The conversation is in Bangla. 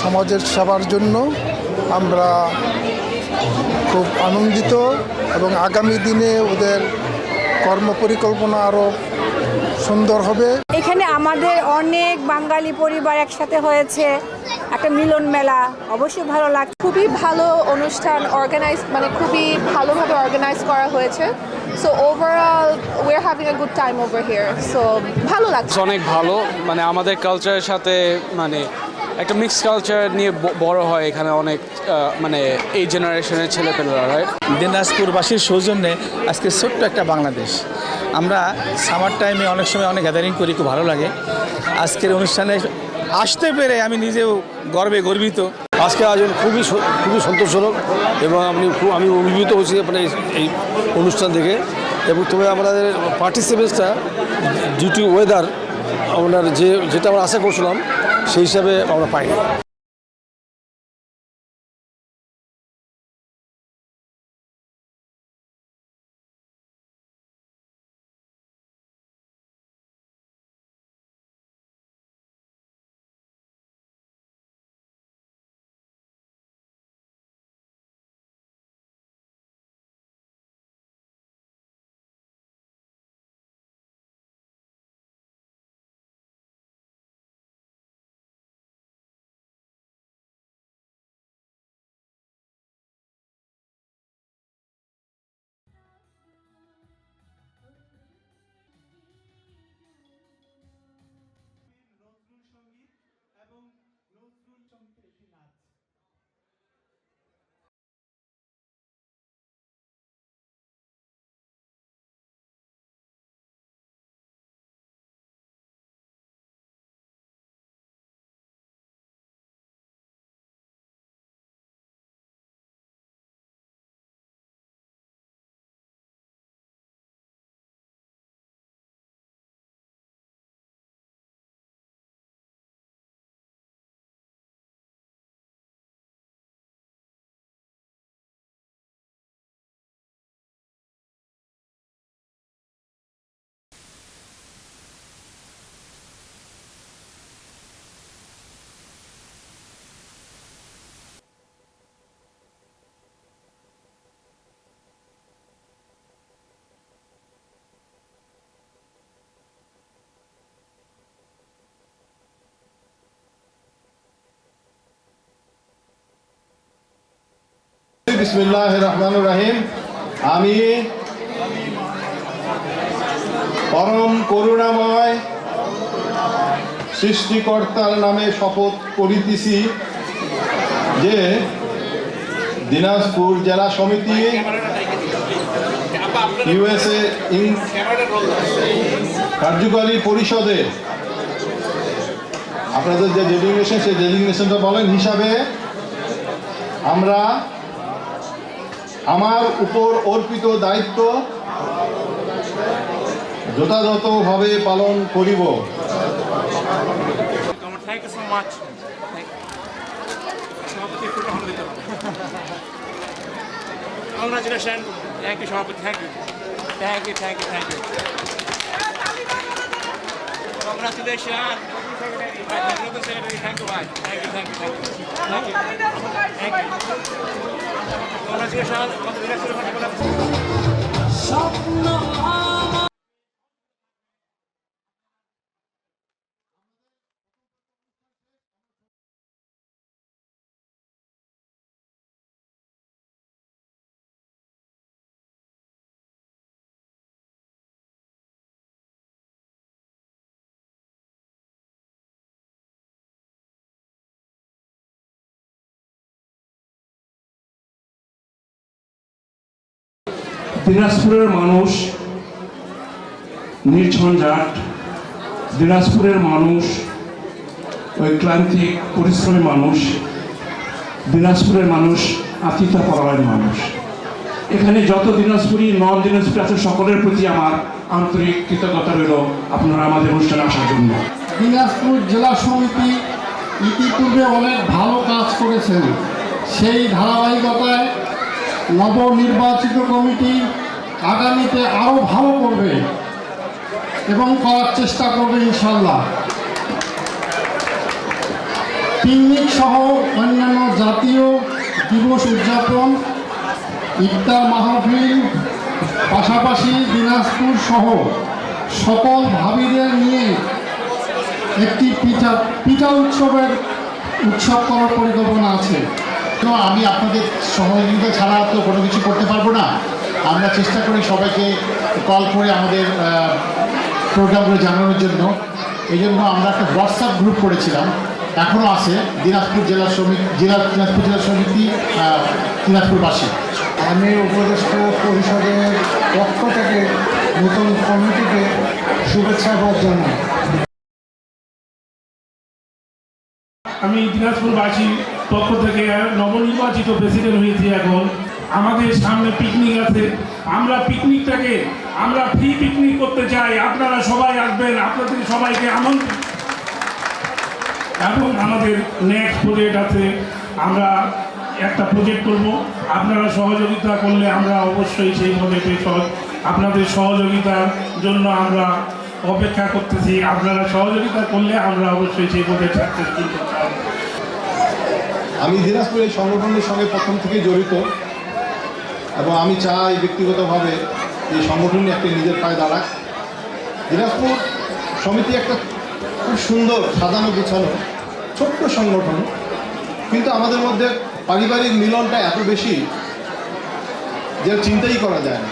সমাজের সেবার জন্য আমরা খুব আনন্দিত এবং আগামী দিনে ওদের কর্মপরিকল্পনা আরও সুন্দর হবে। এখানে আমাদের অনেক বাঙালি পরিবার একসাথে হয়েছে, একটা মিলন মেলা, অবশ্যই ভালো লাগছে। খুবই ভালো অনুষ্ঠান মানে খুবই ভালোভাবে অর্গানাইজ করা হয়েছে। So overall we are having a good time over here. So ভালো লাগছে, অনেক ভালো। মানে আমাদের কালচারের সাথে মানে একটা মিক্সড কালচার নিয়ে বড় হয় এখানে অনেক মানে এই জেনারেশনের ছেলেপেলেরা, রাইট? দিনাজপুরবাসীর সৌজন্যে আজকে ছোট্ট একটা বাংলাদেশ। আমরা সামার টাইমে অনেক সময় অনেক গ্যাদারিং করি, খুব ভালো লাগে। আজকের অনুষ্ঠানে আসতে পেরে আমি নিজেও গর্বে গর্বিত। আজকে আয়োজন খুবই সন্তোষজনক এবং আমি অভিভূত হয়েছি মানে এই অনুষ্ঠান থেকে। এবং তবে আমাদের পার্টিসিপেন্টসটা ডিউ টু ওয়েদার আমরা যেটা আমরা আশা করছিলাম সেই হিসাবে আমরা পাইনি। বিসমিল্লাহির রহমানির রহিম। আমি পরম করুণাময় সৃষ্টিকর্তার নামে শপথ করিতেছি যে দিনাজপুর জেলা সমিতি ইউএসএ কার্যকরী পরিষদে আপনাদের যে ডেজিগনেশন সেই ডেজিগনেশনটা বলেন হিসাবে আমরা আমার উপর অর্পিত দায়িত্ব যথাযথভাবে পালন করিব। Congratulations. Thank you, Shabbat. Thank you. Thank you, thank you, thank you. Congratulations. Thank you, bye. Thank you, thank you, thank you. Thank you. Thank you. Congratulations. দিনাজপুরের মানুষ নির্ঝঞ্ঝাট, দিনাজপুরের মানুষ ওই ক্লান্তিক পরিশ্রমী মানুষ, দিনাজপুরের মানুষ আতিথ্য পরায়ণ মানুষ। এখানে যত দিনাজপুরি নন দিনাজপুরি আছে সকলের প্রতি আমার আন্তরিক কৃতজ্ঞতা রইল আপনারা আমাদের অনুষ্ঠানে আসার জন্য। দিনাজপুর জেলা সমিতি ইতিপূর্বে অনেক ভালো কাজ করেছেন, সেই ধারাবাহিকতায় নবনির্বাচিত কমিটি আগামীতে আরও ভালো করবে এবং করার চেষ্টা করবে ইনশাল্লাহ। পিকনিক সহ অন্যান্য জাতীয় দিবস উদযাপন, ইফতার মাহফিল, পাশাপাশি দিনাজপুর সহ সকল ভাবিদের নিয়ে একটি পিঠা উৎসব করার পরিকল্পনা আছে। তো আমি আপনাদের সহযোগিতা ছাড়া তো কোনো কিছু করতে পারবো না। আমরা চেষ্টা করি সবাইকে কল করে আমাদের প্রোগ্রামগুলো জানানোর জন্য। এই জন্য আমরা একটা হোয়াটসঅ্যাপ গ্রুপ করেছিলাম, এখনও আছে, দিনাজপুর জেলা সমিতি দিনাজপুরবাসী। আমি উপদেষ্টা পরিষদের পক্ষ থেকে নতুন কমিটিকে শুভেচ্ছা জানাই। আমি দিনাজপুরবাসীর পক্ষ থেকে নবনির্বাচিত প্রেসিডেন্ট হয়েছি। এখন আমাদের সামনে পিকনিক আছে, আমরা পিকনিকটাকে আমরা ফ্রি পিকনিক করতে চাই। আপনারা সবাই আসবেন, আপনাদের সবাইকে আমন্ত্রণ। এবং আমাদের নেক্সট প্রজেক্ট আছে, আমরা একটা প্রজেক্ট করব, আপনারা সহযোগিতা করলে আমরা অবশ্যই সেই প্রজেক্টে আপনাদের সহযোগিতার জন্য আমরা অপেক্ষা করতেছি। আপনারা সহযোগিতা করলে আমরা অবশ্যই সেই প্রজেক্ট সাকসেসফুল করতে পারব। আমি দিনাজপুর এই সংগঠনের সঙ্গে প্রথম থেকে জড়িত এবং আমি চাই ব্যক্তিগতভাবে এই সংগঠনই একটা নিজের পায়ে দাঁড়াক। দিনাজপুর সমিতি একটা খুব সুন্দর সাজানো গোছানো ছোট্ট সংগঠন, কিন্তু আমাদের মধ্যে পারিবারিক মিলনটা এত বেশি যে চিন্তাই করা যায় না।